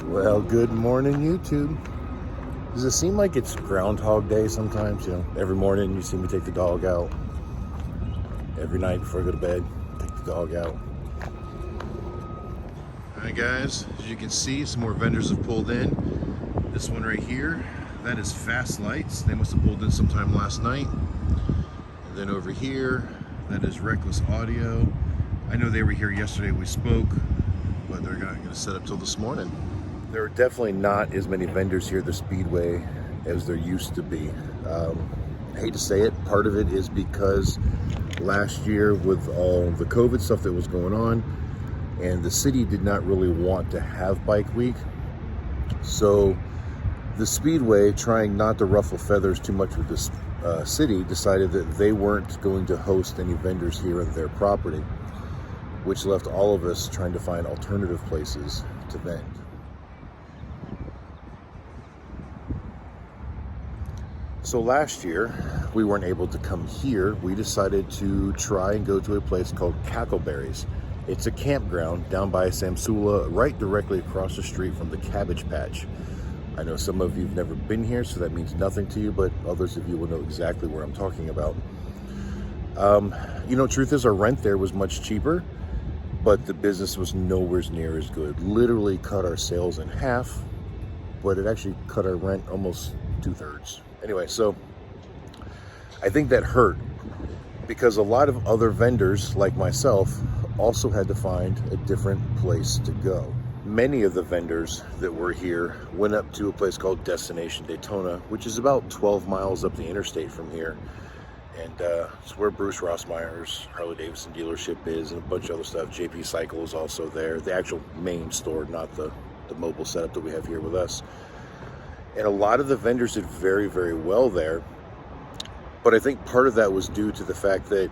Well, good morning, YouTube. Does it seem like it's Groundhog Day sometimes? You know, every morning you see me take the dog out. Every night before I go to bed, take the dog out. Hi guys, as you can see, some more vendors have pulled in. This one right here, that is Fast Lights. They must have pulled in sometime last night. And then over here, that is Reckless Audio. I know they were here yesterday, we spoke, but they're not going to set up till this morning. There are definitely not as many vendors here at the Speedway as there used to be. I hate to say it, part of it is because last year with all the COVID stuff that was going on, and the city did not really want to have Bike Week. So the Speedway, trying not to ruffle feathers too much with this city, decided that they weren't going to host any vendors here on their property, which left all of us trying to find alternative places to vend. So last year, we weren't able to come here. We decided to try and go to a place called Cackleberries. It's a campground down by Samsula, right directly across the street from the Cabbage Patch. I know some of you have never been here, so that means nothing to you, but others of you will know exactly where I'm talking about. You know, truth is, our rent there was much cheaper, but the business was nowhere near as good. Literally cut our sales in half, but it actually cut our rent almost 2/3. Anyway, so I think that hurt because a lot of other vendors like myself also had to find a different place to go. Many of the vendors that were here went up to a place called Destination Daytona, which is about 12 miles up the interstate from here. And it's where Bruce Rossmeyer's Harley Davidson dealership is and a bunch of other stuff. JP Cycle is also there, the actual main store, not the mobile setup that we have here with us. And a lot of the vendors did very, very well there. But I think part of that was due to the fact that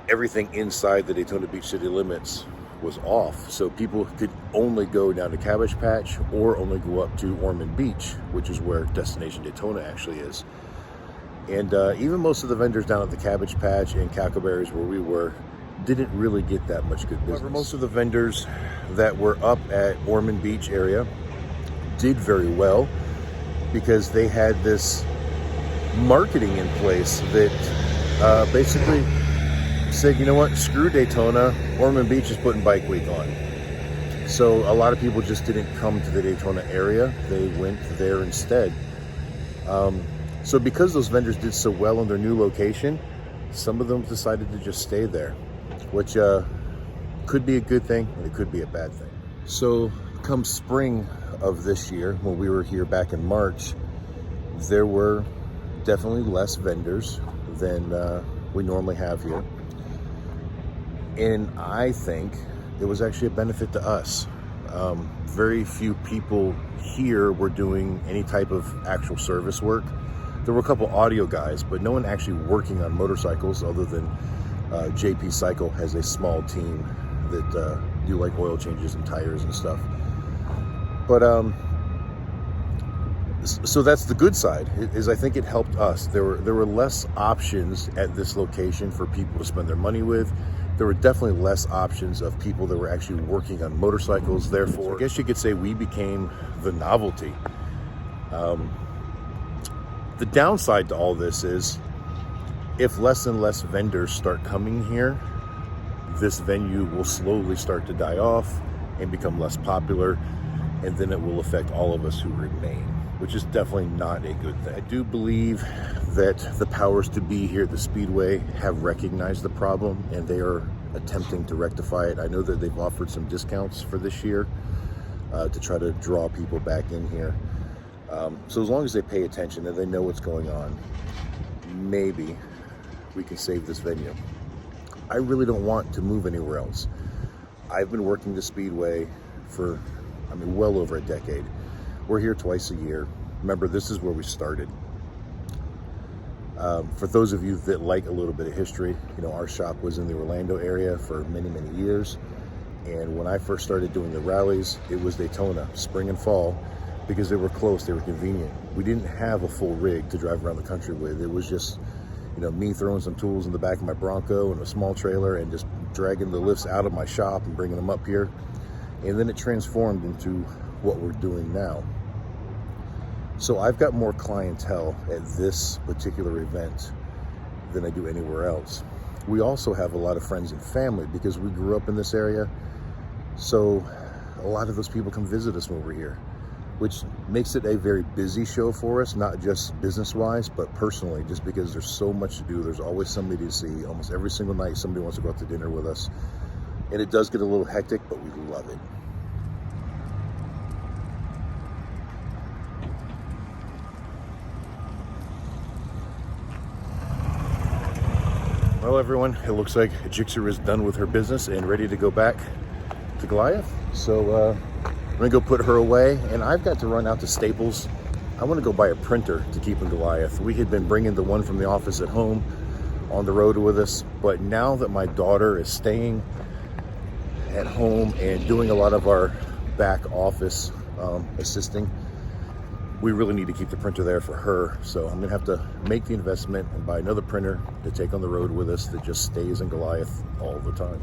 everything inside the Daytona Beach city limits was off. So people could only go down to Cabbage Patch or only go up to Ormond Beach, which is where Destination Daytona actually is. And even most of the vendors down at the Cabbage Patch and Cackleberries where we were didn't really get that much good business. However, most of the vendors that were up at Ormond Beach area did very well, because they had this marketing in place that basically said, you know what, screw Daytona, Ormond Beach is putting Bike Week on. So a lot of people just didn't come to the Daytona area, they went there instead. So because those vendors did so well in their new location, some of them decided to just stay there, which could be a good thing, and it could be a bad thing. So come spring of this year, when we were here back in March, there were definitely less vendors than we normally have here. And I think it was actually a benefit to us. Very few people here were doing any type of actual service work. There were a couple audio guys, but no one actually working on motorcycles other than JP Cycle has a small team that do like oil changes and tires and stuff. But so that's the good side, is I think it helped us. There were less options at this location for people to spend their money with. There were definitely less options of people that were actually working on motorcycles. Therefore, so I guess you could say we became the novelty. The downside to all this is if less and less vendors start coming here, this venue will slowly start to die off and become less popular, and then it will affect all of us who remain, which is definitely not a good thing. I do believe that the powers to be here at the Speedway have recognized the problem, and they are attempting to rectify it. I know that they've offered some discounts for this year to try to draw people back in here. So as long as they pay attention and they know what's going on, maybe we can save this venue. I really don't want to move anywhere else. I've been working the Speedway for, well over a decade. We're here twice a year. Remember, this is where we started. For those of you that like a little bit of history, you know, our shop was in the Orlando area for many, many years. And when I first started doing the rallies, it was Daytona, spring and fall, because they were close, they were convenient. We didn't have a full rig to drive around the country with. It was just, you know, me throwing some tools in the back of my Bronco and a small trailer and just dragging the lifts out of my shop and bringing them up here. And then it transformed into what we're doing now. So I've got more clientele at this particular event than I do anywhere else. We also have a lot of friends and family because we grew up in this area. So a lot of those people come visit us when we're here, which makes it a very busy show for us, not just business-wise, but personally, just because there's so much to do. There's always somebody to see. Almost every single night, somebody wants to go out to dinner with us. And it does get a little hectic, but we love it. Well, everyone, it looks like Jixer is done with her business and ready to go back to Goliath. So I'm gonna go put her away, and I've got to run out to Staples. I want to go buy a printer to keep in Goliath. We had been bringing the one from the office at home on the road with us, but now that my daughter is staying at home and doing a lot of our back office assisting, we really need to keep the printer there for her. So I'm gonna have to make the investment and buy another printer to take on the road with us that just stays in Goliath all the time.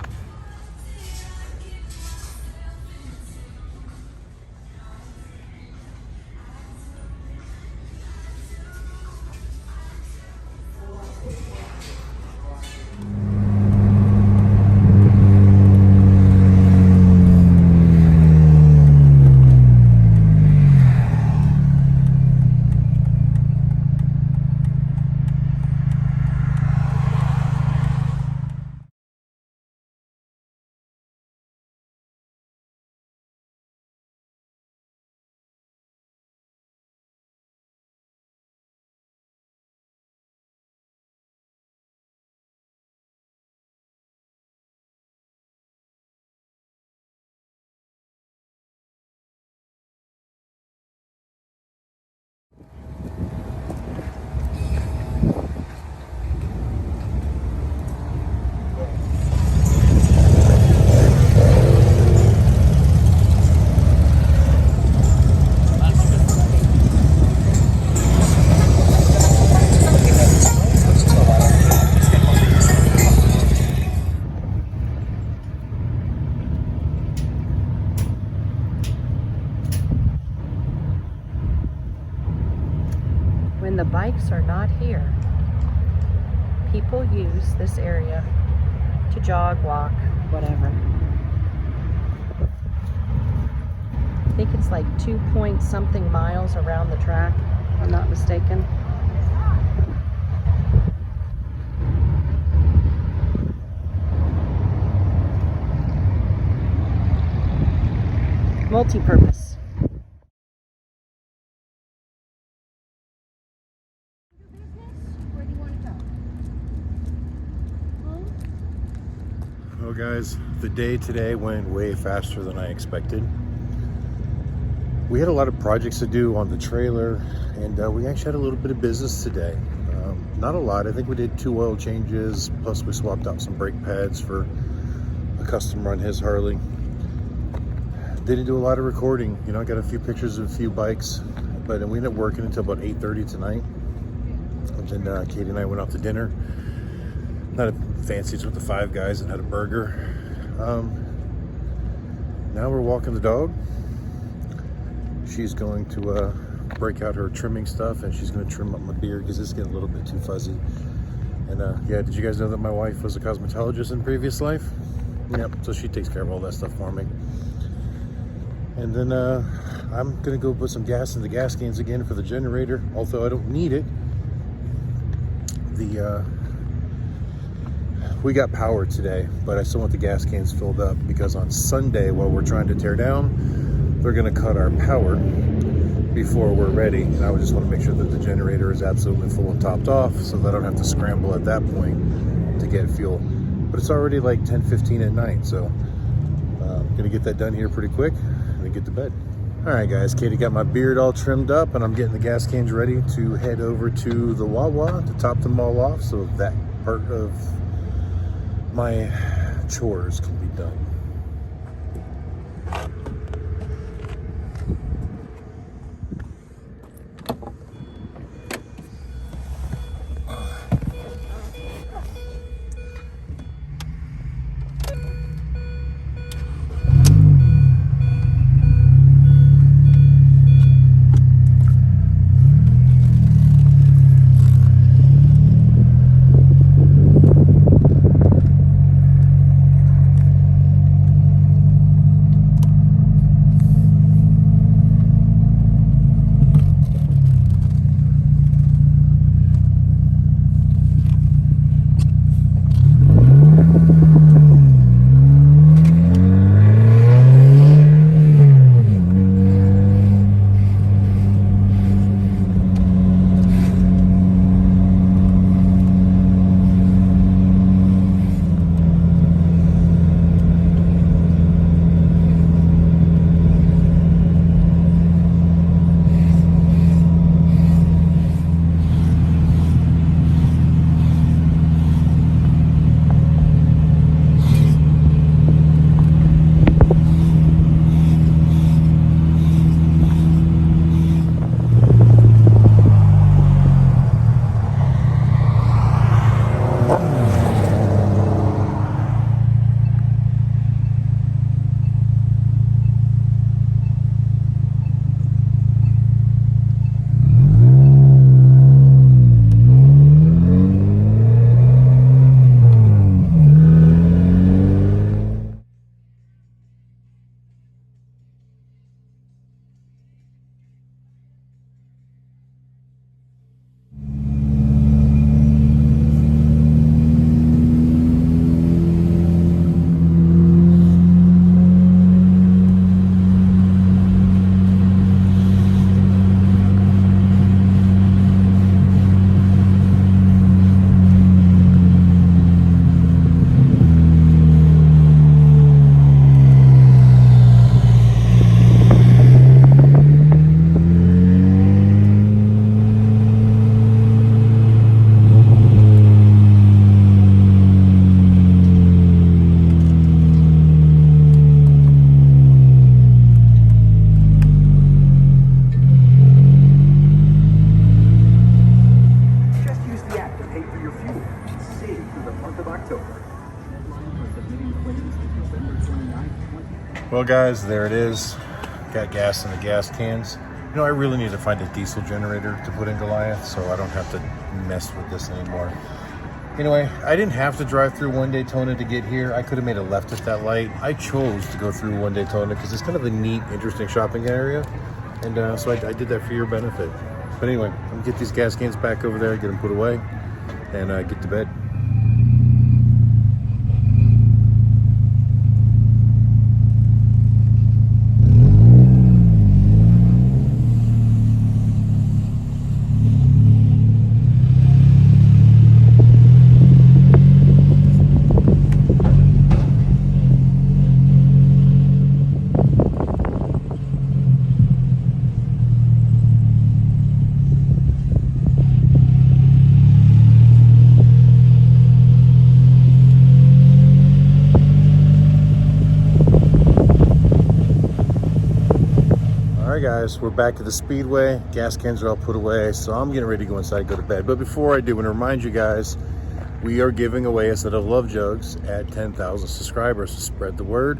When the bikes are not here, people use this area to jog, walk, whatever. I think it's like 2-point-something miles around the track, if I'm not mistaken. Multi-purpose. Well, guys, the day today went way faster than I expected. We had a lot of projects to do on the trailer, and we actually had a little bit of business today. Not a lot. I think we did 2 oil changes, plus we swapped out some brake pads for a customer on his Harley. Didn't do a lot of recording. You know, I got a few pictures of a few bikes, but we ended up working until about 8:30 tonight. And then Katie and I went out to dinner. Not a fancies with the Five Guys, and had a burger. Now we're walking the dog. She's going to break out her trimming stuff, and she's going to trim up my beard because it's getting a little bit too fuzzy. And yeah, did you guys know that my wife was a cosmetologist in previous life? Yep, so she takes care of all that stuff for me. And then I'm going to go put some gas in the gas cans again for the generator, although I don't need it. We got power today, but I still want the gas cans filled up because on Sunday, while we're trying to tear down, they're going to cut our power before we're ready. And I would just want to make sure that the generator is absolutely full and topped off so that I don't have to scramble at that point to get fuel. But it's already like 10:15 at night, so I'm going to get that done here pretty quick and then get to bed. All right, guys, Katie got my beard all trimmed up, and I'm getting the gas cans ready to head over to the Wawa to top them all off so that part of my chores can be done. Well, guys, there it is. Got gas in the gas cans. You know, I really need to find a diesel generator to put in Goliath so I don't have to mess with this anymore. Anyway, I didn't have to drive through one Daytona to get here. I could have made a left at that light. I chose to go through one Daytona because it's kind of a neat, interesting shopping area. And so I did that for your benefit. But anyway, I'm gonna get these gas cans back over there, get them put away, and get to bed. All right, guys, we're back at the Speedway. Gas cans are all put away, so I'm getting ready to go inside and go to bed. But before I do, I want to remind you guys, we are giving away a set of Love Jugs at 10,000 subscribers. So spread the word.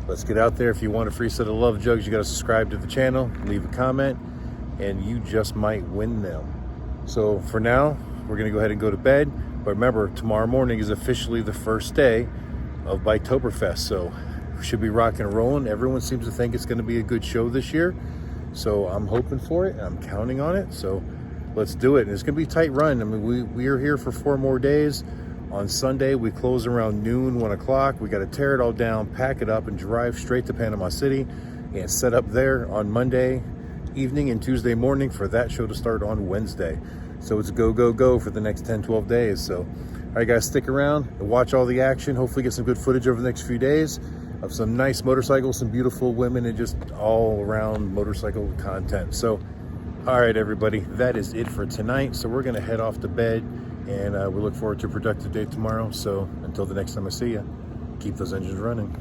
Let's get out there. If you want a free set of Love Jugs, you got to subscribe to the channel, leave a comment, and you just might win them. So for now, we're going to go ahead and go to bed. But remember, tomorrow morning is officially the first day of Biketoberfest. So we should be rocking and rolling. Everyone seems to think it's going to be a good show this year. So I'm hoping for it. I'm counting on it. So let's do it. And it's going to be a tight run. I mean, we are here for 4 more days. On Sunday, we close around noon, 1 o'clock. We got to tear it all down, pack it up, and drive straight to Panama City and set up there on Monday evening and Tuesday morning for that show to start on Wednesday. So it's go, go, go for the next 10, 12 days. So, all right, guys, stick around and watch all the action. Hopefully get some good footage over the next few days of some nice motorcycles, some beautiful women, and just all around motorcycle content. So, all right, everybody, that is it for tonight. So we're going to head off to bed, and we look forward to a productive day tomorrow. So until the next time I see you, keep those engines running.